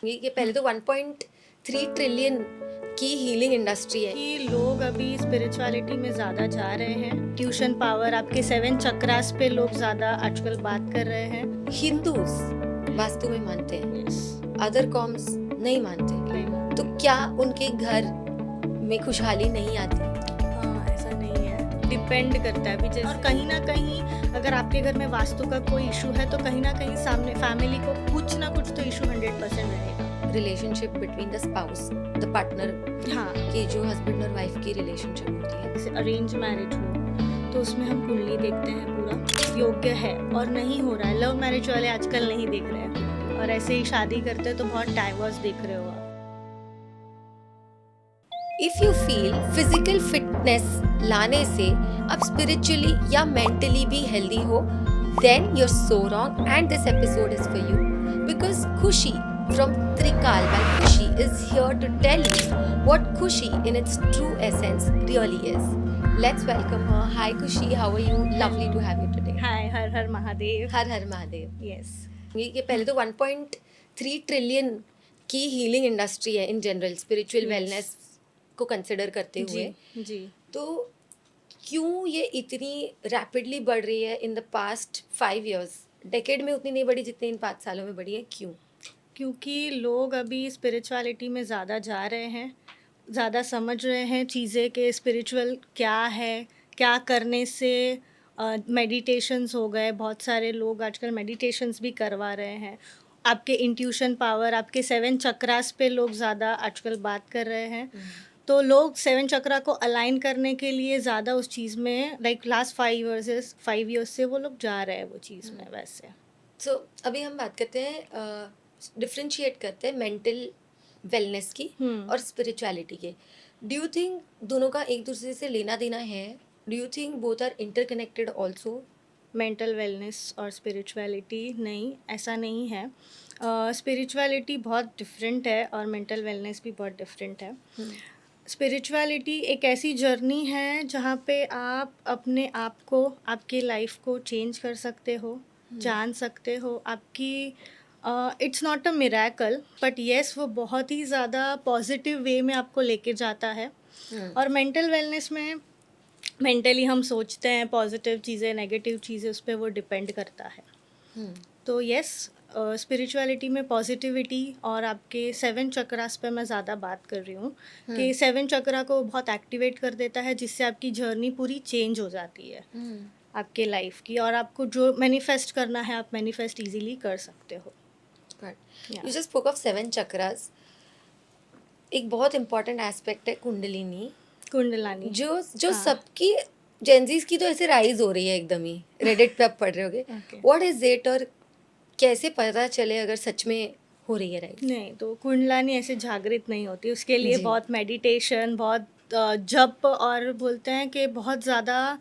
ये पहले तो 1.3 ट्रिलियन की हीलिंग इंडस्ट्री है। कि लोग अभी स्पिरिचुअलिटी में ज़्यादा जा रहे हैं। ट्यूशन पावर, आपके 7 चक्रास पे लोग ज़्यादा आजकल बात कर रहे हैं। हिंदूज वास्तु में मानते हैं, यस, अदर कॉम्स नहीं मानते। नहीं, तो क्या उनके घर में खुशहाली नहीं आती? हाँ, ऐसा नहीं है, डिपेंड करता है अभी जैसे। और कहीं ना कहीं अगर आपके घर में वास्तु का कोई इशू है तो कहीं ना कहीं सामने फैमिली को कुछ ना कुछ तो इशू 100% रहेगा। Relationship between the spouse, the partner, हाँ, की जो हस्बैंड और वाइफ की रिलेशनशिप होती है। जैसे अरेंज मैरिज हो तो उसमें हम कुंडली देखते हैं, पूरा योग्य है और नहीं हो रहा है। लव मैरिज वाले आजकल नहीं देख रहे हैं, और ऐसे ही शादी करते हैं तो बहुत डाइवर्स देख रहे हो आप। If you feel physical fitness लाने से आप स्पिरिचुअली या मेंटली भी हेल्दी हो, then you're so wrong and this episode is for you, because Khushi from Trikal by Khushi is here to tell you what Khushi in its true essence really is. Let's welcome her. Hi Khushi, how are you? Lovely to have you today. Hi, her her Mahadev. Her her Mahadev. Yes, ये पहले तो 1.3 trillion की healing industry है in general, spiritual Yes. Wellness को consider करते हुए। जी। तो क्यों ये इतनी रैपिडली बढ़ रही है in the past 5 years? Decade में उतनी नहीं बढ़ी जितनी इन 5 सालों में बढ़ी है, क्यों? क्योंकि लोग अभी स्पिरिचुअलिटी में ज़्यादा जा रहे हैं, ज़्यादा समझ रहे हैं चीज़ें कि स्पिरिचुअल क्या है, क्या करने से। मेडिटेशंस हो गए, बहुत सारे लोग आजकल मेडिटेशंस भी करवा रहे हैं। आपके इंट्यूशन पावर, आपके 7 चक्रास पे लोग ज़्यादा आजकल बात कर रहे हैं। तो लोग 7 चक्रा को अलाइन करने के लिए ज़्यादा उस चीज़ में, लाइक लास्ट 5 years से वो लोग जा रहे हैं वो चीज़ में वैसे। सो अभी हम बात करते हैं, डिफ्रेंशिएट करते हैं मेंटल वेलनेस की और स्पिरिचुअलिटी के। डू यू थिंक दोनों का एक दूसरे से लेना देना है? Do you think both are interconnected also? Mental wellness और स्पिरिचुअलिटी नहीं, ऐसा नहीं है। स्पिरिचुअलिटी बहुत डिफरेंट है और मेंटल वेलनेस भी बहुत डिफरेंट है। स्पिरिचुअलिटी एक ऐसी जर्नी है जहाँ पे आप अपने आप को, आपकी लाइफ को चेंज कर सकते हो, जान सकते हो। आपकी it's not a miracle, but yes वो बहुत ही ज़्यादा पॉजिटिव वे में आपको लेके जाता है। और मेंटल वेलनेस में मेंटली हम सोचते हैं पॉजिटिव चीज़ें, नेगेटिव चीज़ें, उस पर वो डिपेंड करता है। तो यस, स्पिरिचुअलिटी में पॉजिटिविटी और आपके 7 चक्रास पे मैं ज़्यादा बात कर रही हूँ कि 7 चक्रा को बहुत एक्टिवेट कर देता है, जिससे आपकी जर्नी पूरी चेंज हो जाती है आपके लाइफ की, और आपको जो मैनिफेस्ट करना है आप मैनिफेस्ट इजीली कर सकते हो। You just spoke of 7 chakras. एक बहुत इंपॉर्टेंट एस्पेक्ट है कुंडलिनी, कुंडलानी जो हाँ। सबकी जेंजीज की तो ऐसे राइज हो रही है एकदम ही। रेडिट पे आप पढ़ रहे होगे, Okay. व्हाट इज इट और कैसे पता चले अगर सच में हो रही है राइज? नहीं, तो कुंडलानी ऐसे जागृत नहीं होती, उसके लिए जी। बहुत मेडिटेशन, बहुत जप, और बोलते हैं कि बहुत ज़्यादा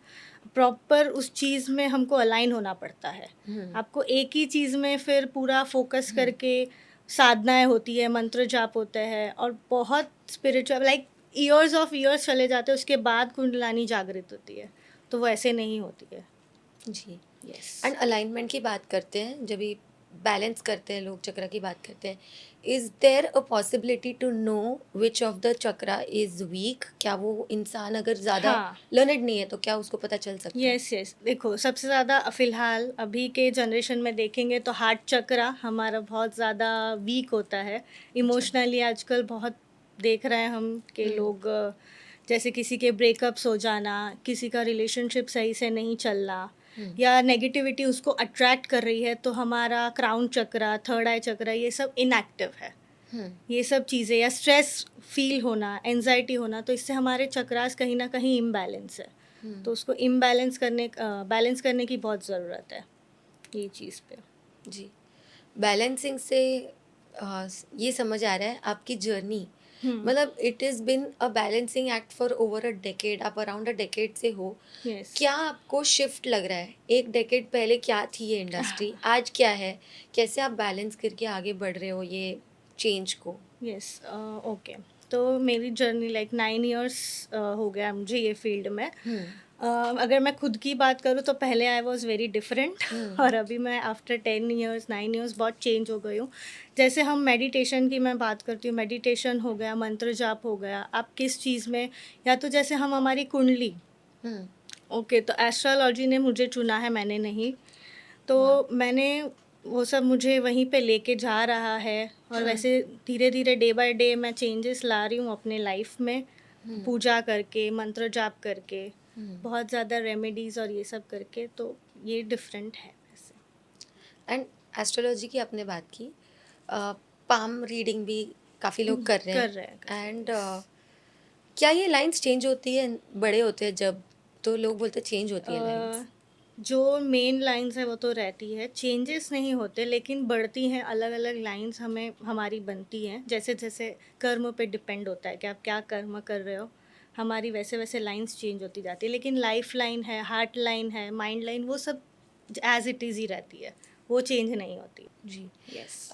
प्रॉपर उस चीज़ में हमको अलाइन होना पड़ता है। आपको एक ही चीज़ में फिर पूरा फोकस करके साधनाएं होती है, मंत्र जाप होते हैं, और बहुत spiritual, like years of years चले जाते हैं, उसके बाद कुंडलानी जागृत होती है। तो वो ऐसे नहीं होती है। जी। यस। एंड अलाइनमेंट की बात करते हैं, जब भी बैलेंस करते हैं लोग, चक्र की बात करते हैं, is there a possibility to know which of the chakra is weak? क्या वो इंसान अगर ज़्यादा हाँ। लर्नड नहीं है तो क्या उसको पता चल सकता है? यस, देखो, सबसे ज़्यादा फ़िलहाल अभी के जनरेशन में देखेंगे तो हार्ट चक्रा हमारा बहुत ज़्यादा वीक होता है। इमोशनली आजकल बहुत देख रहे हैं हम कि लोग जैसे किसी के ब्रेकअप्स हो जाना, किसी का रिलेशनशिप सही से नहीं चलना, या नेगेटिविटी उसको अट्रैक्ट कर रही है, तो हमारा क्राउन चक्रा, थर्ड आई चक्रा, ये सब इनएक्टिव है। ये सब चीज़ें, या स्ट्रेस फील होना, एंजाइटी होना, तो इससे हमारे चक्रास कहीं ना कहीं इम्बैलेंस है। तो उसको बैलेंस करने की बहुत ज़रूरत है ये चीज़ पे। जी। बैलेंसिंग से ये समझ आ रहा है आपकी जर्नी, मतलब it is been a balancing act for over a decade. आप अराउंड अ डेकेड से हो। यस। क्या आपको शिफ्ट लग रहा है? एक डेकेड पहले क्या थी ये इंडस्ट्री, आज क्या है? कैसे आप बैलेंस करके आगे बढ़ रहे हो ये चेंज को? Yes, okay. तो मेरी जर्नी लाइक 9 years हो गया मुझे ये फील्ड में। अगर मैं खुद की बात करूँ तो पहले आई वॉज़ वेरी डिफरेंट और अभी मैं आफ्टर 10 ईयर्स 9 ईयर्स बहुत चेंज हो गई हूँ। जैसे हम मेडिटेशन की मैं बात करती हूँ, मेडिटेशन हो गया, मंत्र जाप हो गया, आप किस चीज़ में, या तो जैसे हम हमारी कुंडली, ओके, तो एस्ट्रोलॉजी ने मुझे चुना है, मैंने नहीं। तो मैंने वो सब मुझे वहीं पे लेके जा रहा है और वैसे धीरे धीरे डे बाय डे मैं चेंजेस ला रही हूँ अपने लाइफ में, पूजा करके, मंत्र जाप करके, बहुत ज़्यादा रेमेडीज़ और ये सब करके, तो ये डिफरेंट है वैसे। एंड एस्ट्रोलॉजी की आपने बात की, पाम रीडिंग भी काफ़ी लोग कर रहे कर रहे हैं एंड क्या ये लाइंस चेंज होती है बड़े होते हैं जब, तो लोग बोलते हैं चेंज होती है लाइंस? जो मेन लाइंस है वो तो रहती है, चेंजेस नहीं होते, लेकिन बढ़ती हैं, अलग अलग लाइंस हमें हमारी बनती हैं, जैसे जैसे कर्म पे डिपेंड होता है कि आप क्या कर्म कर रहे हो, हमारी वैसे वैसे लाइंस चेंज होती जाती है। लेकिन लाइफ लाइन है, हार्ट लाइन है, माइंड लाइन, वो सब एज इट इज़ ही रहती है, वो चेंज नहीं होती। जी। यस।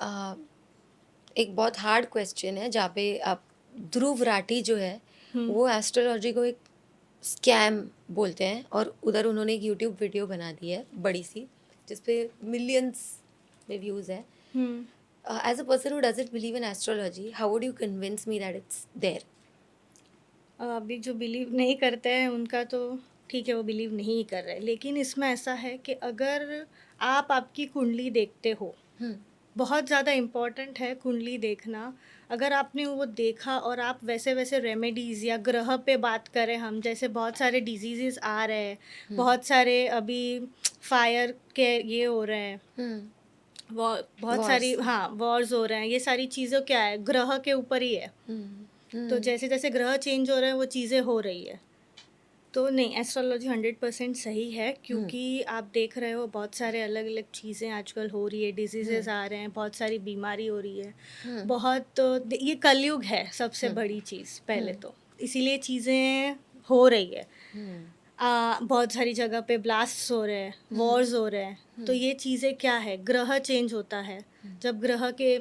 एक बहुत हार्ड क्वेश्चन है जहाँ पे आप, ध्रुव राठी जो है वो एस्ट्रोलॉजी को एक स्कैम बोलते हैं, और उधर उन्होंने एक यूट्यूब वीडियो बना दी है बड़ी सी जिसपे मिलियंस में व्यूज़ है। As a person who doesn't believe in astrology, how would you convince me that it's there? अभी जो बिलीव नहीं करते हैं उनका तो ठीक है, वो बिलीव नहीं कर रहे, लेकिन इसमें ऐसा है कि अगर आप आपकी कुंडली देखते हो, बहुत ज़्यादा इम्पॉर्टेंट है कुंडली देखना। अगर आपने वो देखा और आप वैसे वैसे रेमेडीज़, या ग्रह पे बात करें हम, जैसे बहुत सारे डिजीज़ेस आ रहे हैं, बहुत सारे अभी फायर के ये हो रहे हैं, बहुत सारी, वॉर्स। हाँ, वॉर्स हो रहे हैं, ये सारी चीज़ें क्या है, ग्रह के ऊपर ही है। तो जैसे जैसे ग्रह चेंज हो रहे हैं वो चीज़ें हो रही है। तो नहीं, एस्ट्रोलॉजी 100% सही है, क्योंकि आप देख रहे हो बहुत सारे अलग अलग चीज़ें आजकल हो रही है, डिजीजेस आ रहे हैं, बहुत सारी बीमारी हो रही है, बहुत, ये कलयुग है सबसे बड़ी चीज़ पहले तो, इसीलिए चीज़ें हो रही है। बहुत सारी जगह पे ब्लास्ट्स हो रहे हैं, वॉर्स हो रहे हैं, तो ये चीज़ें क्या है, ग्रह चेंज होता है, जब ग्रह के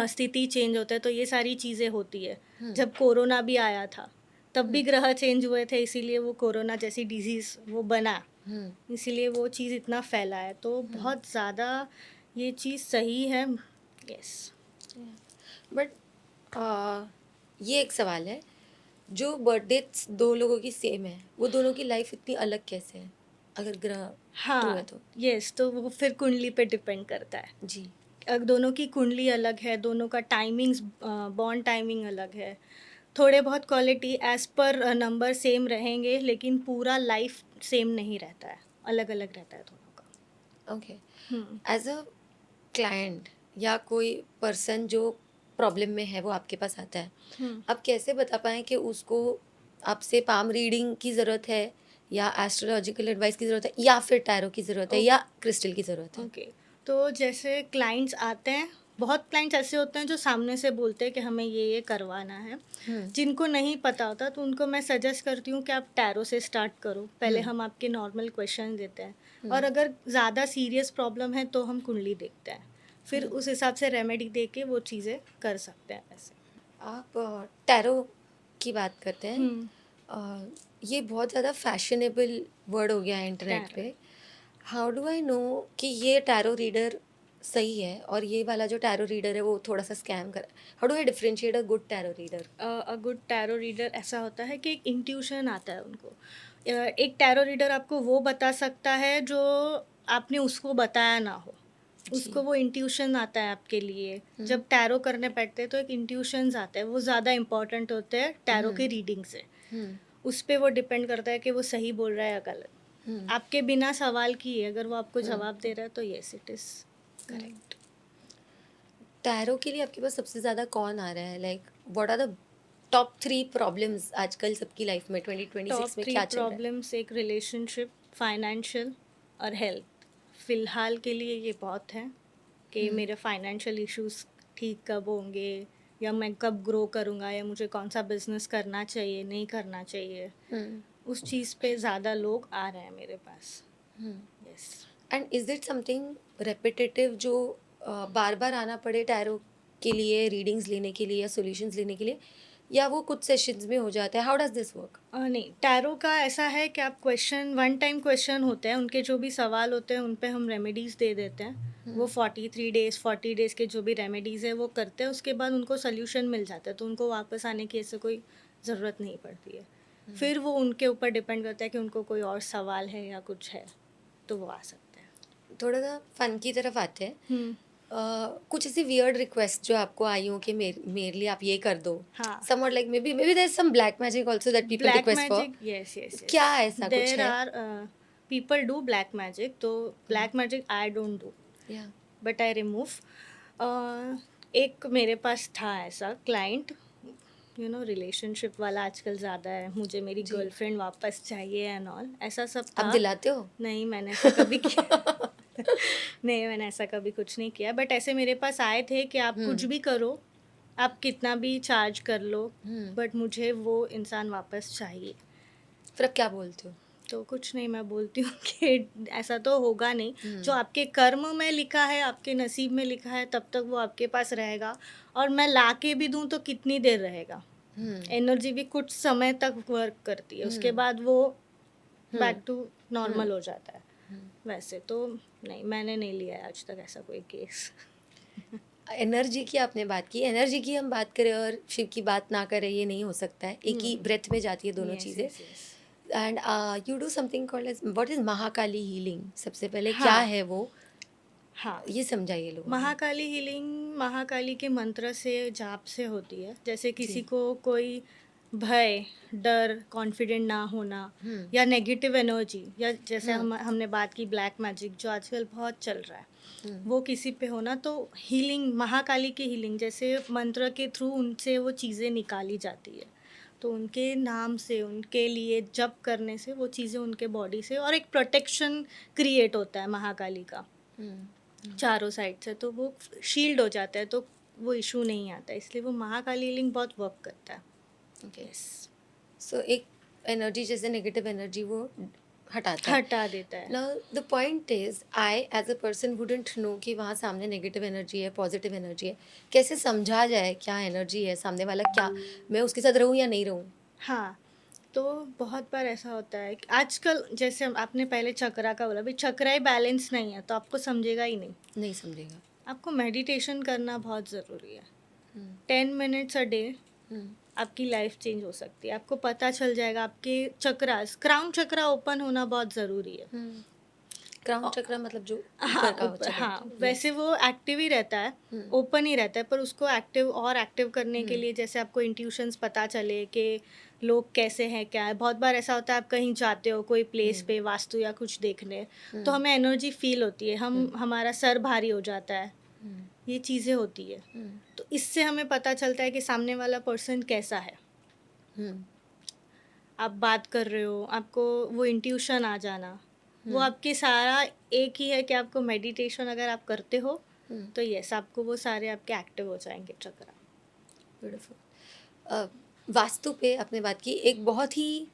स्थिति चेंज होता है तो ये सारी चीज़ें होती है। जब कोरोना भी आया था तब भी ग्रह चेंज हुए थे, इसीलिए वो कोरोना जैसी डिजीज़ वो बना, इसीलिए वो चीज़ इतना फैला है, तो बहुत ज़्यादा ये चीज़ सही है। यस। बट ये एक सवाल है, जो बर्थडेट्स दो लोगों की सेम है वो दोनों की लाइफ इतनी अलग कैसे है, अगर ग्रह ट्रू है हाँ, तो? यस, तो वो फिर कुंडली पे डिपेंड करता है। जी। अगर दोनों की कुंडली अलग है, दोनों का टाइमिंग्स, बॉर्न टाइमिंग अलग है, थोड़े बहुत क्वालिटी एज पर नंबर सेम रहेंगे, लेकिन पूरा लाइफ सेम नहीं रहता है, अलग अलग रहता है दोनों का। ओके। एज अ क्लाइंट या कोई पर्सन जो प्रॉब्लम में है वो आपके पास आता है, आप कैसे बता पाएँ कि उसको आपसे पाम रीडिंग की ज़रूरत है, या एस्ट्रोलॉजिकल एडवाइस की ज़रूरत है, या फिर टैरो की ज़रूरत है, या क्रिस्टल की ज़रूरत है? ओके, तो जैसे क्लाइंट्स आते हैं, बहुत क्लाइंट्स ऐसे होते हैं जो सामने से बोलते हैं कि हमें ये करवाना है, जिनको नहीं पता होता तो उनको मैं सजेस्ट करती हूँ कि आप टैरो से स्टार्ट करो, पहले हम आपके नॉर्मल क्वेश्चन देते हैं, और अगर ज़्यादा सीरियस प्रॉब्लम है तो हम कुंडली देखते हैं, फिर उस हिसाब से रेमेडी दे के वो चीज़ें कर सकते हैं ऐसे। आप टैरो की बात करते हैं, ये बहुत ज़्यादा फैशनेबल वर्ड हो गया है इंटरनेट टैरो, पे। हाउ डू आई नो कि ये टैरो रीडर सही है और ये वाला जो टैरो रीडर है वो थोड़ा सा स्कैम कर? How do I differentiate a good tarot reader? A good tarot reader ऐसा होता है कि एक इंट्यूशन आता है उनको। एक टैरो रीडर आपको वो बता सकता है जो आपने उसको बताया ना हो, उसको वो इंट्यूशन आता है आपके लिए। जब टैरो करने बैठते हैं तो एक इंट्यूशंस आता है, वो ज़्यादा इंपॉर्टेंट होते हैं टैरो के रीडिंग से। उस पे वो डिपेंड करता है कि वो सही बोल रहा है या गलत। आपके बिना सवाल किए अगर वो आपको जवाब दे रहा है तो yes, it is correct. Tarot के लिए आपके पास सबसे ज़्यादा कौन आ रहा है? Like what are the top 3 problems आजकल सबकी लाइफ में, टॉप 2026 में 3 क्या चल रहा है? प्रॉब्लम्स, एक रिलेशनशिप, फाइनेंशियल और हेल्थ। फ़िलहाल के लिए ये बहुत हैं कि मेरे फाइनेंशियल इश्यूज़ ठीक कब होंगे, या मैं कब ग्रो करूँगा, या मुझे कौन सा बिज़नेस करना चाहिए, नहीं करना चाहिए। उस चीज़ पे ज़्यादा लोग आ रहे हैं मेरे पास। Yes. And is it something repetitive जो बार बार आना पड़े टैरो के लिए, रीडिंग्स लेने के लिए या सॉल्यूशंस लेने के लिए, या वो कुछ सेशंस में हो जाता है? How does this work? नहीं, टैरो का ऐसा है कि आप क्वेश्चन वन टाइम क्वेश्चन होते हैं, उनके जो भी सवाल होते हैं उन पे हम रेमेडीज़ दे देते हैं। वो 43 डेज़ 40 डेज़ के जो भी रेमेडीज़ है वो करते हैं, उसके बाद उनको सोल्यूशन मिल जाता है, तो उनको वापस आने की ऐसे कोई ज़रूरत नहीं पड़ती है। फिर वो उनके ऊपर डिपेंड करता है कि उनको कोई और सवाल है या कुछ है, तो वो आ सकते हैं। थोड़ा सा फन की तरफ आते हैं। हुँ, कुछ ऐसी वियर्ड रिक्वेस्ट जो आपको आई हो कि मेरे लिए आप ये कर दो, हाँ। Somewhat like may be there is some black magic also that people black request for. Magic, yes, yes, yes. क्या ऐसा कुछ देयर है? Are people do black magic, तो black magic I don't do, या बट आई रिमूव। एक मेरे पास था ऐसा क्लाइंट, यू नो रिलेशनशिप वाला आजकल ज़्यादा है, मुझे मेरी जी, गर्लफ्रेंड वापस चाहिए एंड ऑल, ऐसा सब आप था। दिलाते हो? नहीं, मैंने ऐसा कभी किया नहीं, मैंने ऐसा कभी कुछ नहीं किया, बट ऐसे मेरे पास आए थे कि आप कुछ भी करो, आप कितना भी चार्ज कर लो, बट मुझे वो इंसान वापस चाहिए। फिर आप क्या बोलते हो? तो कुछ नहीं, मैं बोलती हूँ कि ऐसा तो होगा नहीं, जो आपके कर्म में लिखा है, आपके नसीब में लिखा है, तब तक वो आपके पास रहेगा, और मैं ला के भी दूँ तो कितनी देर रहेगा। एनर्जी भी कुछ समय तक वर्क करती है, उसके बाद वो बैक टू नॉर्मल हो जाता है। वैसे तो नहीं, मैंने नहीं लिया है आज तक ऐसा कोई केस। एनर्जी की आपने बात की, एनर्जी की हम बात करें और शिव की बात ना करें ये नहीं हो सकता है। एक ही ब्रेथ में जाती है दोनों यस, चीज़ें। Yes, yes. And you do something called as what is Mahakali healing. सबसे पहले क्या हाँ, है वो, हाँ। ये समझाइए लोगों को। महाकाली हीलिंग महाकाली के मंत्र से, जाप से होती है। जैसे किसी जी। को कोई भय, डर, कॉन्फिडेंट ना होना, या नेगेटिव एनर्जी, या जैसे हमने बात की ब्लैक मैजिक जो आजकल बहुत चल रहा है, वो किसी पे होना, तो हीलिंग, महाकाली की हीलिंग जैसे मंत्र के थ्रू उनसे वो चीज़ें निकाली जाती है। तो उनके नाम से, उनके लिए जप करने से वो चीज़ें उनके बॉडी से, और एक प्रोटेक्शन क्रिएट होता है महाकाली का चारों साइड से, तो वो शील्ड हो जाता है, तो वो इशू नहीं आता, इसलिए वो महाकाली हीलिंग बहुत वर्क करता है। ओके, यस, सो एक एनर्जी जैसे नेगेटिव एनर्जी वो हटाता है। हटा देता है। Now the point is I as a person wouldn't know कि वहाँ सामने नेगेटिव एनर्जी है, पॉजिटिव एनर्जी है। कैसे समझा जाए क्या एनर्जी है, सामने वाला क्या, मैं उसके साथ रहूँ या नहीं रहूँ? हाँ, तो बहुत बार ऐसा होता है कि आजकल, जैसे आपने पहले चक्रा का बोला, भाई चक्रा ही बैलेंस नहीं है तो आपको समझेगा ही नहीं। नहीं समझेगा। आपको मेडिटेशन करना बहुत ज़रूरी है। 10 मिनट्स अ डे आपकी लाइफ चेंज हो सकती है। आपको पता चल जाएगा, आपके चक्रास, क्राउन चक्रा ओपन होना बहुत ज़रूरी है। क्राउन चक्र मतलब जो हाँ, ऊपर का ऊपर, चक्र हाँ, होता है। वैसे वो एक्टिव ही रहता है, ओपन ही रहता है, पर उसको एक्टिव और एक्टिव करने के लिए, जैसे आपको इंट्यूशंस पता चले कि लोग कैसे हैं, क्या है। बहुत बार ऐसा होता है, आप कहीं जाते हो कोई प्लेस पे वास्तु या कुछ देखने, तो हमें एनर्जी फील होती है, हमारा सर भारी हो जाता है, ये चीज़ें होती है। तो इससे हमें पता चलता है कि सामने वाला पर्सन कैसा है। आप बात कर रहे हो, आपको वो इंट्यूशन आ जाना, वो आपके सारा एक ही है कि आपको मेडिटेशन अगर आप करते हो, तो यस, आपको वो सारे आपके एक्टिव हो जाएंगे चक्रा। ब्यूटीफुल। वास्तु पे आपने बात की, एक बहुत ही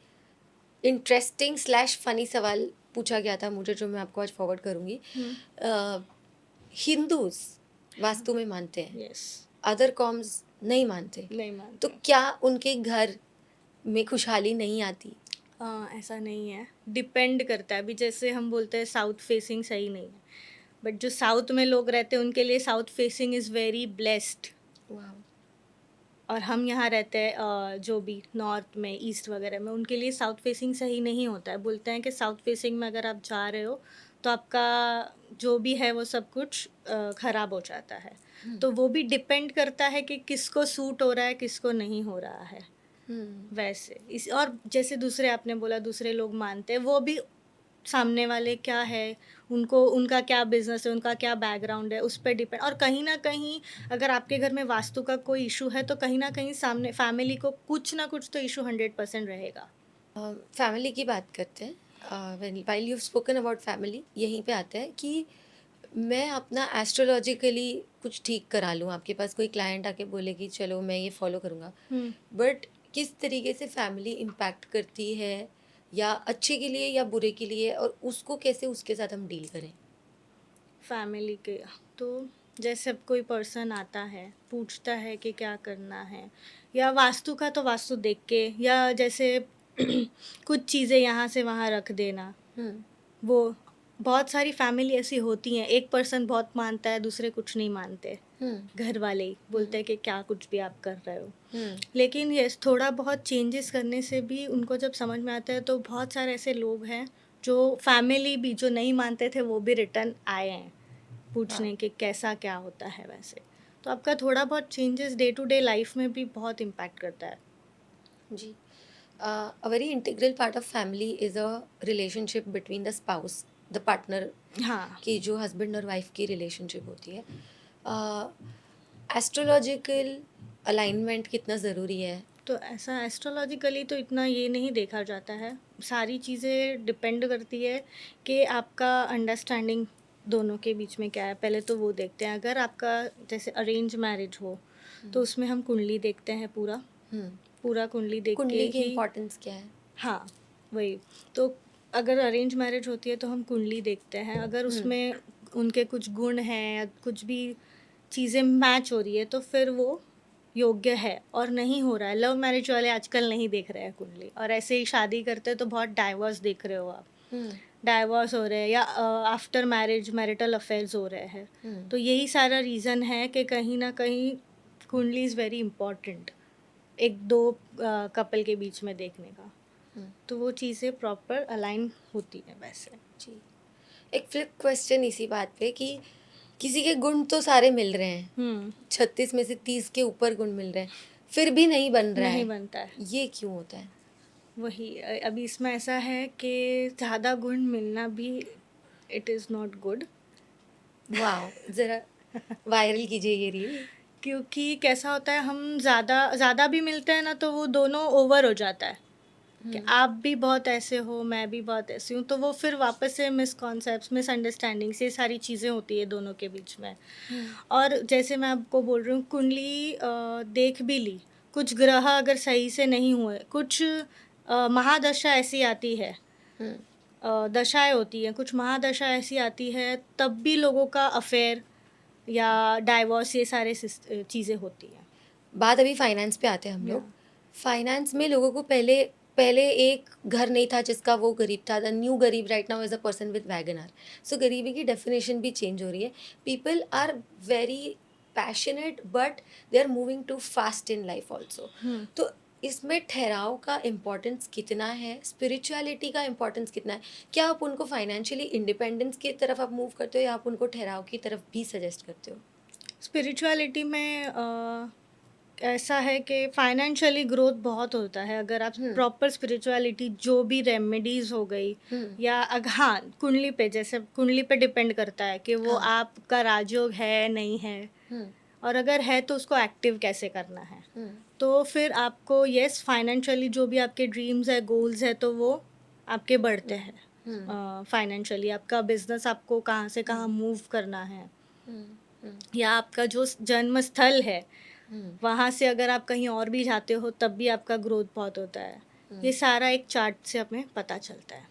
इंटरेस्टिंग स्लैश फनी सवाल पूछा गया था मुझे, जो मैं आपको आज फॉरवर्ड करूँगी। हिंदूज वास्तु में मानते हैं, यस, अदर कॉम्स नहीं मानते, नहीं तो मानते। क्या उनके घर में खुशहाली नहीं आती? ऐसा नहीं है, डिपेंड करता है। अभी जैसे हम बोलते हैं साउथ फेसिंग सही नहीं है, बट जो साउथ में लोग रहते हैं उनके लिए south facing is very blessed. वाह। और हम यहाँ रहते हैं जो भी नॉर्थ में, ईस्ट वगैरह में, उनके लिए साउथ फेसिंग सही नहीं होता है। बोलते हैं कि साउथ फेसिंग में अगर आप जा रहे हो तो आपका जो भी है वो सब कुछ ख़राब हो जाता है। तो वो भी डिपेंड करता है कि किसको सूट हो रहा है, किसको नहीं हो रहा है। वैसे इस, और जैसे दूसरे आपने बोला दूसरे लोग मानते हैं, वो भी सामने वाले क्या है, उनको, उनका क्या बिजनेस है, उनका क्या बैकग्राउंड है, उस पर डिपेंड। और कहीं ना कहीं अगर आपके घर में वास्तु का कोई इशू है, तो कहीं ना कहीं सामने फैमिली को कुछ ना कुछ तो इशू 100% रहेगा। फैमिली की बात करते हैं। While you spoken about family, यहीं पे आता है कि मैं अपना एस्ट्रोलॉजिकली कुछ ठीक करा लूँ, आपके पास कोई क्लाइंट आके बोले कि चलो मैं ये फॉलो करूँगा, बट किस तरीके से फैमिली इम्पैक्ट करती है, या अच्छे के लिए या बुरे के लिए, और उसको कैसे उसके साथ हम डील करें? फैमिली के, तो जैसे अब कोई पर्सन आता है, पूछता है कि क्या करना है, या वास्तु का तो वास्तु देख के, या जैसे कुछ चीज़ें यहाँ से वहाँ रख देना, हम्म वो बहुत सारी फैमिली ऐसी होती हैं, एक पर्सन बहुत मानता है, दूसरे कुछ नहीं मानते। हम्म घर वाले ही बोलते हैं कि क्या कुछ भी आप कर रहे हो। हम्म लेकिन यस, थोड़ा बहुत चेंजेस करने से भी उनको जब समझ में आता है, तो बहुत सारे ऐसे लोग हैं जो फैमिली भी जो नहीं मानते थे वो भी रिटर्न आए हैं हाँ पूछने कि कैसा क्या होता है वैसे। तो आपका थोड़ा बहुत changes day to day life में भी बहुत इम्पैक्ट करता है। जी a very integral part of family is a relationship between the spouse, the partner हाँ। की जो हस्बैंड और वाइफ की रिलेशनशिप होती है। एस्ट्रोलॉजिकल अलाइनमेंट कितना ज़रूरी है? तो ऐसा एस्ट्रोलॉजिकली तो इतना ये नहीं देखा जाता है, सारी चीज़ें डिपेंड करती है कि आपका अंडरस्टैंडिंग दोनों के बीच में क्या है, पहले तो वो देखते हैं। अगर आपका जैसे अरेंज मैरिज हो तो उसमें हम कुंडली देखते हैं, पूरा हम्म पूरा कुंडली देख के कुंडली की ही। इम्पोर्टेंस क्या है? हाँ, वही। तो अगर अरेंज मैरिज होती है तो हम कुंडली देखते हैं, अगर उसमें उनके कुछ गुण हैं या कुछ भी चीज़ें मैच हो रही है तो फिर वो योग्य है, और नहीं हो रहा है, लव मैरिज वाले आजकल नहीं देख रहे हैं कुंडली, और ऐसे ही शादी करते हैं तो बहुत डाइवोर्स देख रहे हो आप। हम्म डाइवोर्स हो रहे हैं या आफ्टर मैरिज मैरिटल अफेयर्स हो रहे हैं। हम्म तो यही सारा रीज़न है कि कहीं ना कहीं कुंडली इज़ वेरी इम्पॉर्टेंट एक दो कपल के बीच में देखने का। हम्म तो वो चीज़ें प्रॉपर अलाइन होती हैं वैसे। जी। एक फ्लिप क्वेश्चन इसी बात पे कि किसी के गुण तो सारे मिल रहे हैं, 36 में से 30 के ऊपर गुण मिल रहे हैं, फिर भी नहीं बन रहा नहीं है, बनता है। ये क्यों होता है? वही अभी इसमें ऐसा है कि ज़्यादा गुण मिलना भी इट इज़ नॉट गुड। वाह, जरा वायरल कीजिए ये रील। क्योंकि कैसा होता है, हम ज़्यादा ज़्यादा भी मिलते हैं ना तो वो दोनों ओवर हो जाता है कि आप भी बहुत ऐसे हो, मैं भी बहुत ऐसी हूँ, तो वो फिर वापस से मिसकॉन्सेप्ट्स, मिसअंडरस्टैंडिंग्स, ये सारी चीज़ें होती है दोनों के बीच में। और जैसे मैं आपको बोल रही हूँ, कुंडली देख भी ली, कुछ ग्रह अगर सही से नहीं हुए, कुछ महादशा ऐसी आती है, हम्म दशाएं होती हैं, कुछ महादशा ऐसी आती है, तब भी लोगों का अफेयर या डाइवोर्स, ये सारे चीज़ें होती हैं। बात अभी फाइनेंस पे आते हैं हम या लोग। फाइनेंस में लोगों को पहले पहले एक घर नहीं था जिसका वो गरीब था, the new garib right now is a person with WagonR. So गरीबी की डेफिनेशन भी चेंज हो रही है। People are very passionate but they are moving too fast in life also. तो इसमें ठहराव का इम्पोर्टेंस कितना है, स्पिरिचुअलिटी का इम्पोर्टेंस कितना है? क्या आप उनको फाइनेंशियली इंडिपेंडेंस की तरफ आप मूव करते हो या आप उनको ठहराव की तरफ भी सजेस्ट करते हो? स्पिरिचुअलिटी में ऐसा है कि फाइनेंशियली ग्रोथ बहुत होता है अगर आप हम्म प्रॉपर स्पिरिचुअलिटी, जो भी रेमेडीज हो गई, हम्म या हाँ, कुंडली पे, जैसे कुंडली पे डिपेंड करता है कि वो हाँ आपका राजयोग है नहीं है, हम्म और अगर है तो उसको एक्टिव कैसे करना है। हम्म तो फिर आपको यस, फाइनेंशियली जो भी आपके ड्रीम्स है, गोल्स है, तो वो आपके बढ़ते हम्म हैं। फाइनेंशियली आपका बिजनेस आपको कहाँ से कहाँ मूव करना है, हम्म हम्म या आपका जो जन्म स्थल है हम्म वहाँ से अगर आप कहीं और भी जाते हो तब भी आपका ग्रोथ बहुत होता है। ये सारा एक चार्ट से हमें पता चलता है।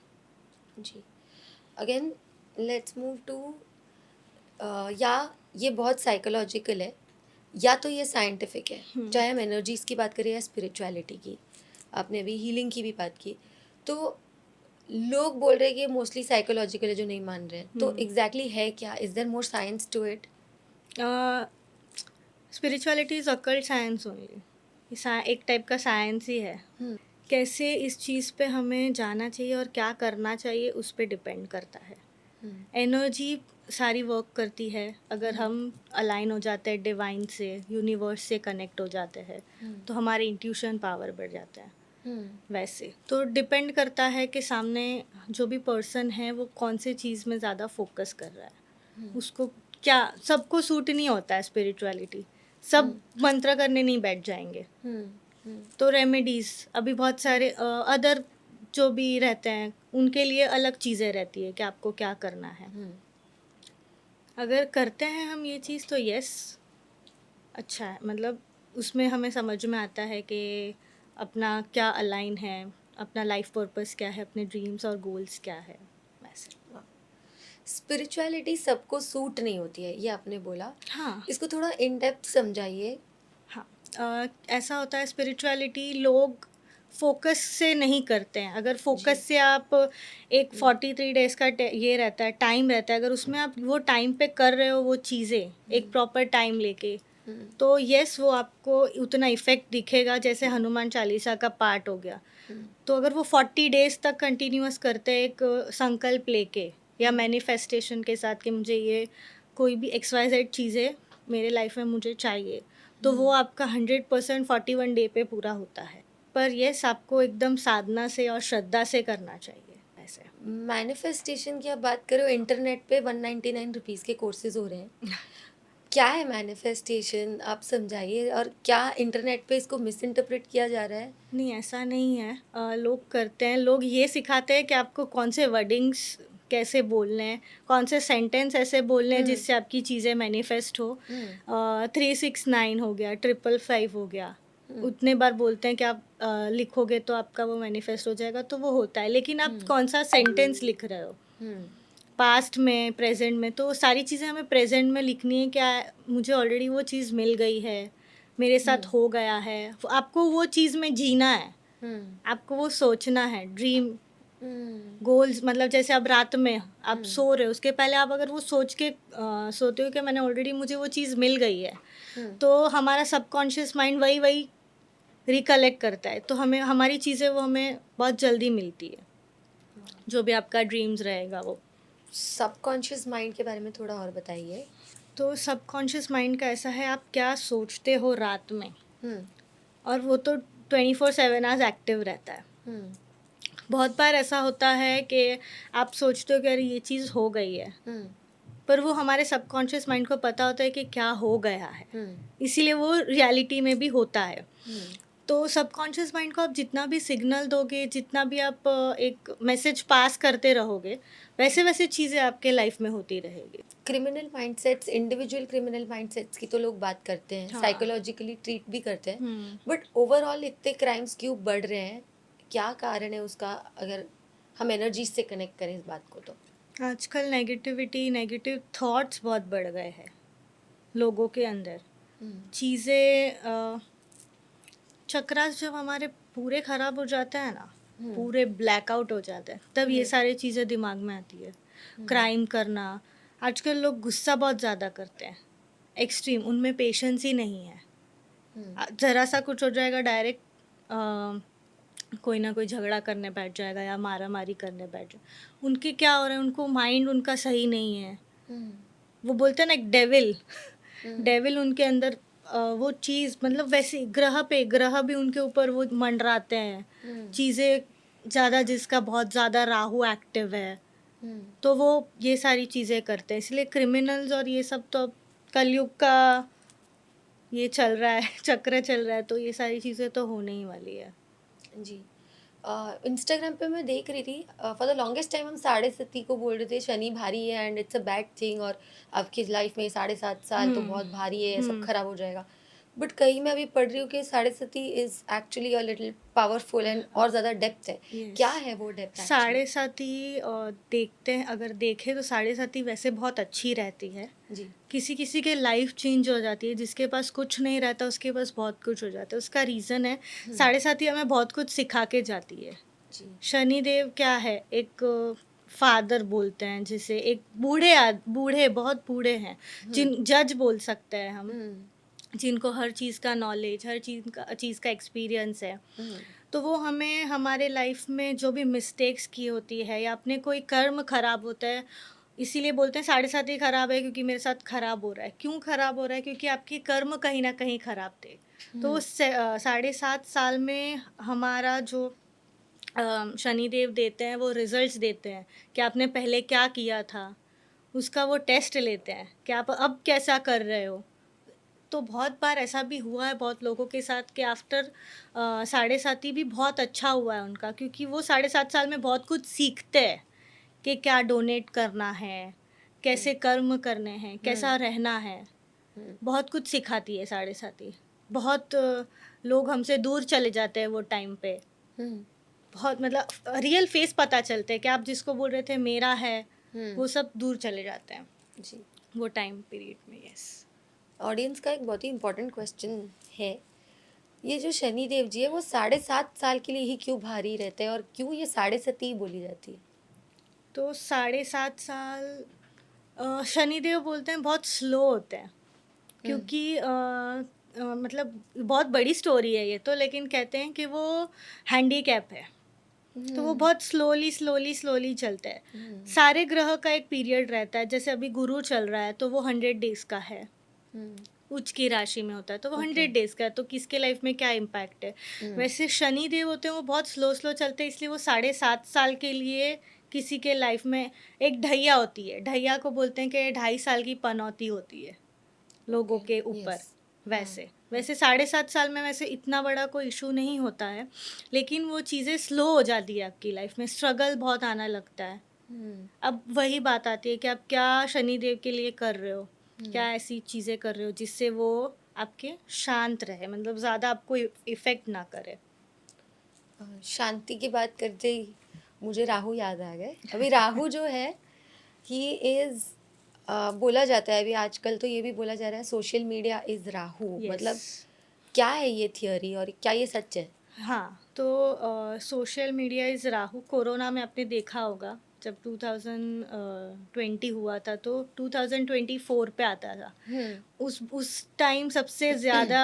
जी। अगेन लेट्स मूव टू, या ये बहुत साइकोलॉजिकल है या तो ये साइंटिफिक है, चाहे हम एनर्जीज की बात करें या स्पिरिचुअलिटी की। आपने अभी हीलिंग की भी बात की, तो लोग बोल रहे हैं कि मोस्टली साइकोलॉजिकल है जो नहीं मान रहे हैं, तो एग्जैक्टली है क्या? Is there more science to it? Spirituality is occult science only, एक टाइप का साइंस ही है। कैसे इस चीज़ पे हमें जाना चाहिए और क्या करना चाहिए उस पे डिपेंड करता है। एनर्जी सारी वर्क करती है, अगर हम अलाइन हो जाते हैं डिवाइन से, यूनिवर्स से कनेक्ट हो जाते हैं, तो हमारे इंट्यूशन पावर बढ़ जाता है। वैसे तो डिपेंड करता है कि सामने जो भी पर्सन है वो कौन सी चीज़ में ज़्यादा फोकस कर रहा है, उसको क्या। सबको सूट नहीं होता है स्पिरिचुअलिटी, सब मंत्र करने नहीं बैठ जाएंगे। तो रेमेडीज़ अभी बहुत सारे अदर जो भी रहते हैं उनके लिए अलग चीज़ें रहती है कि आपको क्या करना है। अगर करते हैं हम ये चीज़ तो यस, अच्छा है, मतलब उसमें हमें समझ में आता है कि अपना क्या अलाइन है, अपना लाइफ पर्पस क्या है, अपने ड्रीम्स और गोल्स क्या है वैसे। स्पिरिचुअलिटी सबको सूट नहीं होती है, ये आपने बोला। हाँ, इसको थोड़ा इन डेप्थ समझाइए। हाँ। ऐसा होता है स्पिरिचुअलिटी लोग फ़ोकस से नहीं करते हैं। अगर जी। फ़ोकस से आप एक हुँ, 43 डेज़ का टे ये रहता है, टाइम रहता है, अगर उसमें आप वो टाइम पे कर रहे हो वो चीज़ें, एक हुँ, प्रॉपर टाइम लेके, हुँ, तो येस वो आपको उतना इफ़ेक्ट दिखेगा जैसे हनुमान चालीसा का पार्ट हो गया। हुँ, तो अगर वो 40 डेज़ तक कंटिन्यूअस करते हैं एक संकल्प लेके या हुँ, मैनिफेस्टेशन के साथ कि मुझे ये कोई भी XYZ चीज़ें मेरे लाइफ में मुझे चाहिए, तो वो हुँ। आपका 100% 41 डे पे पूरा होता है। पर येस आपको एकदम साधना से और श्रद्धा से करना चाहिए ऐसे। मैनिफेस्टेशन की आप बात करो, इंटरनेट पे 199 रुपीज़ के कोर्सेज़ हो रहे हैं। क्या है मैनिफेस्टेशन, आप समझाइए, और क्या इंटरनेट पे इसको मिस इंटरप्रेट किया जा रहा है? नहीं, ऐसा नहीं है। लोग करते हैं, लोग ये सिखाते हैं कि आपको कौन से वर्डिंग्स कैसे बोलने हैं, कौन से सेंटेंस ऐसे बोलने हैं हुँ, जिससे आपकी चीज़ें मैनिफेस्ट हो। हुँ, 369 हो गया, 555 हो गया, हुँ, उतने बार बोलते हैं कि आप लिखोगे तो आपका वो मैनिफेस्ट हो जाएगा, तो वो होता है। लेकिन आप हुँ, कौन सा सेंटेंस लिख रहे हो, हुँ, पास्ट में, प्रेज़ेंट में, तो सारी चीज़ें हमें प्रेज़ेंट में लिखनी है। क्या मुझे ऑलरेडी वो चीज़ मिल गई है, मेरे साथ हुँ, हो गया है, आपको वो चीज़ में जीना है। हुँ, आपको वो सोचना है, ड्रीम, हुँ, गोल्स, मतलब जैसे अब रात में आप हुँ, सो रहे हो, उसके पहले आप अगर वो सोच के सोते हो कि मैंने ऑलरेडी मुझे वो चीज़ मिल गई है, हुँ, तो हमारा सबकॉन्शियस माइंड वही-वही रिकलेक्ट करता है, तो हमें हमारी चीज़ें वो हमें बहुत जल्दी मिलती है, जो भी आपका ड्रीम्स रहेगा वो। सबकॉन्शियस माइंड के बारे में थोड़ा और बताइए। तो सबकॉन्शियस माइंड का ऐसा है, आप क्या सोचते हो रात में, हुँ, और वो तो 24/7 आवर्स एक्टिव रहता है। हुँ, बहुत बार ऐसा होता है कि आप सोचते हो कि अरे ये चीज़ हो गई है, हुँ, पर वो हमारे सबकॉन्शियस माइंड को पता होता है कि क्या हो गया है, हुँ, इसीलिए वो रियलिटी में भी होता है। हुँ, तो सबकॉन्शियस माइंड को आप जितना भी सिग्नल दोगे, जितना भी आप एक मैसेज पास करते रहोगे, वैसे-वैसे चीज़ें आपके लाइफ में होती रहेगी। Criminal mindsets, individual criminal mindsets की तो लोग बात करते हैं, हाँ। साइकोलॉजिकली ट्रीट भी करते हैं, हुँ। बट ओवरऑल इतने क्राइम्स क्यों बढ़ रहे हैं? क्या कारण है उसका, अगर हम एनर्जी से कनेक्ट करें इस बात को तो? आजकल नेगेटिविटी, नेगेटिव थॉट्स बहुत बढ़ गए हैं लोगों के अंदर। हुँ, चीज़ें चक्रास जब हमारे पूरे ख़राब हो जाते हैं ना, हुँ, पूरे ब्लैकआउट हो जाते हैं, तब ये हुँ, सारी चीज़ें दिमाग में आती है। हुँ, क्राइम करना, आजकल लोग गुस्सा बहुत ज़्यादा करते हैं, एक्सट्रीम, उनमें पेशेंस ही नहीं है। हुँ, ज़रा-सा कुछ हो जाएगा, डायरेक्ट कोई ना कोई झगड़ा करने बैठ जाएगा या मारा-मारी करने बैठ जाए। उनके क्या हो रहा है, उनको माइंड उनका सही नहीं है। हुँ, वो बोलते हैं ना एक डेविल, हुँ, डेविल उनके अंदर, वो चीज़, मतलब वैसे ग्रह भी उनके ऊपर वो मंडराते हैं। हुँ, चीज़ें ज़्यादा, जिसका बहुत ज़्यादा राहु एक्टिव है, हुँ, तो वो ये सारी चीज़ें करते हैं। इसलिए क्रिमिनल्स और ये सब तो अब कलयुग का ये चल रहा है चक्र चल रहा है, तो ये सारी चीज़ें तो होने ही वाली है। जी। इंस्टाग्राम पे मैं देख रही थी, फॉर द लॉन्गेस्ट टाइम हम साढ़े सती को बोल रहे थे शनि भारी है and it's a bad thing, और आपकी लाइफ में 7.5 साल तो हुँ, बहुत भारी है, सब हुँ। खराब हो जाएगा। बट कहीं मैं अभी पढ़ रही हूँ कि Sade Sati is actually a little powerful and और ज़्यादा डेप्थ है। यस। क्या है वो डेप्थ एक्चुअली? साढ़े साती देखते हैं, अगर देखें तो साढ़े साती वैसे बहुत अच्छी रहती है। जी। किसी-किसी के लाइफ चेंज हो जाती है, जिसके पास कुछ नहीं रहता उसके पास बहुत कुछ हो जाता है। उसका रीज़न है, हुँ, साढ़े साती हमें बहुत कुछ सिखा के जाती है। जी। शनिदेव क्या है, एक फादर बोलते हैं जिसे, एक बूढ़े बहुत बूढ़े हैं, हुँ, जिन जज बोल सकते हैं हम, हुँ, जिनको हर चीज़ का नॉलेज, हर चीज़ का एक्सपीरियंस है। हुँ, तो वो हमें हमारे लाइफ में जो भी मिस्टेक्स की होती है या अपने कोई कर्म खराब होता है, इसीलिए बोलते हैं साढ़े सात ही खराब है क्योंकि मेरे साथ खराब हो रहा है। क्यों खराब हो रहा है? क्योंकि आपके कर्म कहीं न कहीं खराब थे। तो हुँ, साढ़े 7 साल में हमारा जो शनिदेव देते हैं वो रिज़ल्ट्स देते हैं कि आपने पहले क्या किया था, उसका वो टेस्ट लेते हैं कि आप अब कैसा कर रहे हो। तो बहुत बार ऐसा भी हुआ है बहुत लोगों के साथ कि आफ्टर साढ़े साती भी बहुत अच्छा हुआ है उनका, क्योंकि वो साढ़े 7 साल में बहुत कुछ सीखते हैं कि क्या डोनेट करना है, हुँ, कैसे कर्म करने हैं, हुँ, कैसा रहना है। हुँ, बहुत कुछ सिखाती है साढ़े साती। बहुत लोग हमसे दूर चले जाते हैं वो टाइम पे। हुँ, बहुत, मतलब रियल फेस पता चलते हैं कि आप जिसको बोल रहे थे मेरा है, वो सब दूर चले जाते हैं जी। वो टाइम पीरियड में। यस। ऑडियंस का एक बहुत ही इम्पोर्टेंट क्वेश्चन है, ये जो शनि देव जी है वो 7.5 साल के लिए ही क्यों भारी रहते हैं और क्यों ये 7.5 बोली जाती है? तो 7.5 साल शनिदेव बोलते हैं बहुत स्लो होते हैं, क्योंकि मतलब बहुत बड़ी स्टोरी है ये तो, लेकिन कहते हैं कि वो हैंडीकैप है, तो वो बहुत स्लोली स्लोली स्लोली चलते हैं। सारे ग्रह का एक पीरियड रहता है, जैसे अभी गुरु चल रहा है तो वो 100 डेज का है, उच्च की राशि में होता है तो वो 100 डेज का है, तो किसके लाइफ में क्या इम्पैक्ट है। वैसे शनि देव होते हैं वो बहुत स्लो स्लो चलते हैं, इसलिए वो 7.5 साल के लिए किसी के लाइफ में एक ढैया होती है, ढैया को बोलते हैं कि 2.5 साल की पनौती होती है लोगों के ऊपर। वैसे 7.5 साल में वैसे इतना बड़ा कोई इशू नहीं होता है, लेकिन वो चीज़ें स्लो हो जाती है आपकी लाइफ में, स्ट्रगल बहुत आना लगता है। अब वही बात आती है कि आप क्या शनि देव के लिए कर रहे हो, क्या ऐसी चीज़ें कर रहे हो जिससे वो आपके शांत रहे, मतलब ज़्यादा आपको इफ़ेक्ट ना करे। शांति की बात करते ही मुझे राहु याद आ गए। अभी राहु जो है ही इज बोला जाता है अभी आजकल तो ये भी बोला जा रहा है सोशल मीडिया इज राहु। मतलब क्या है ये थियोरी और क्या ये सच है? हाँ, तो social media is Rahu corona में आपने देखा होगा, जब 2020 हुआ था तो 2024 पे आता था। उस टाइम सबसे ज़्यादा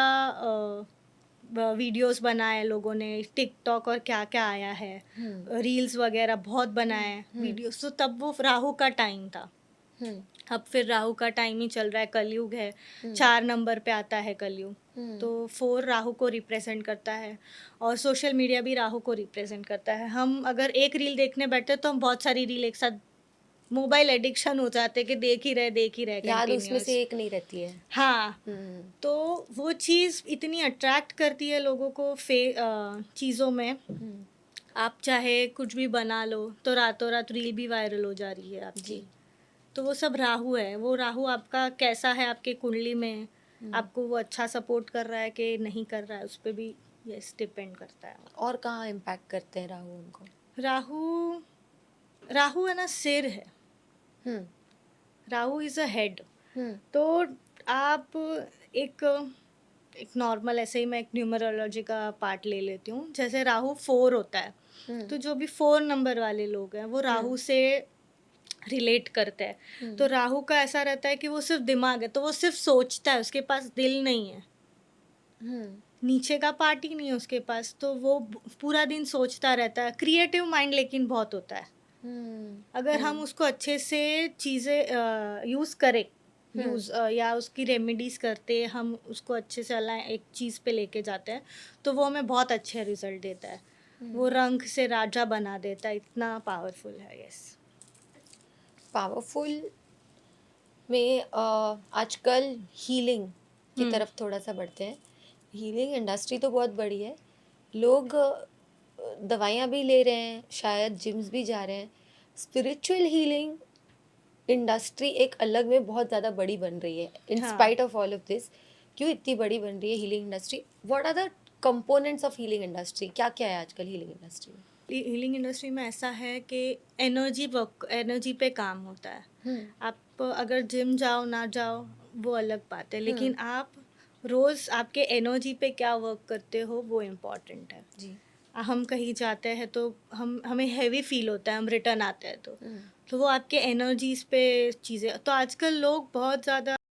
वीडियोस बनाए लोगों ने, टिकटॉक और क्या क्या आया है, रील्स वगैरह बहुत बनाए वीडियोस, तो तब वो राहु का टाइम था। अब फिर राहु का टाइम ही चल रहा है, कलयुग है, 4 नंबर पे आता है कलयुग, तो 4 राहु को रिप्रेजेंट करता है और सोशल मीडिया भी राहु को रिप्रेजेंट करता है। हम अगर एक रील देखने बैठते हैं तो हम बहुत सारी रील एक साथ, मोबाइल एडिक्शन हो जाते हैं कि देख ही रहे याद उसमें कंटिन्यूअस। से एक नहीं रहती है। हाँ, तो वो चीज़ इतनी अट्रैक्ट करती है लोगों को चीज़ों में। आप चाहे कुछ भी बना लो तो रातों रात रील भी वायरल हो जा रही है आपकी। तो वो सब राहु है। वो राहु आपका कैसा है आपके कुंडली में, आपको वो अच्छा सपोर्ट कर रहा है कि नहीं कर रहा है, उस पर भी यस डिपेंड करता है। और कहाँ इम्पैक्ट करते हैं राहु उनको? राहु है ना, सिर है, राहु इज़ अ हेड। तो आप एक नॉर्मल, ऐसे ही मैं एक न्यूमरोलॉजी का पार्ट ले लेती हूँ, जैसे राहु 4 होता है, तो जो भी 4 नंबर वाले लोग हैं वो राहु से रिलेट करते हैं। तो राहु का ऐसा रहता है कि वो सिर्फ दिमाग है, तो वो सिर्फ सोचता है, उसके पास दिल नहीं है, नीचे का पार्ट ही नहीं है उसके पास, तो वो पूरा दिन सोचता रहता है। क्रिएटिव माइंड लेकिन बहुत होता है, अगर हम उसको अच्छे से चीज़ें यूज़ करें, या उसकी रेमेडीज करते हम उसको अच्छे से एक चीज़ पे लेके जाते हैं, तो वो हमें बहुत अच्छे रिजल्ट देता है। वो रंग से राजा बना देता है, इतना पावरफुल है। यस, पावरफुल में आजकल हीलिंग की तरफ थोड़ा सा बढ़ते हैं। हीलिंग इंडस्ट्री तो बहुत बड़ी है, लोग दवाइयाँ भी ले रहे हैं, शायद जिम्स भी जा रहे हैं। स्पिरिचुअल हीलिंग इंडस्ट्री एक अलग में बहुत ज़्यादा बड़ी बन रही है। In spite of all of this, क्यों इतनी बड़ी बन रही है healing industry? What are the components of healing industry? क्या क्या है आजकल हीलिंग इंडस्ट्री में? हीलिंग इंडस्ट्री में ऐसा है कि एनर्जी पे काम होता है। आप अगर जिम जाओ ना जाओ वो अलग बात है, लेकिन आप रोज़ आपके एनर्जी पे क्या वर्क करते हो वो इम्पॉर्टेंट है। जी। हम कहीं जाते हैं तो हमें हैवी फील होता है, हम रिटर्न आते हैं तो वो आपके एनर्जीज पे चीज़ें। तो आजकल लोग बहुत ज़्यादा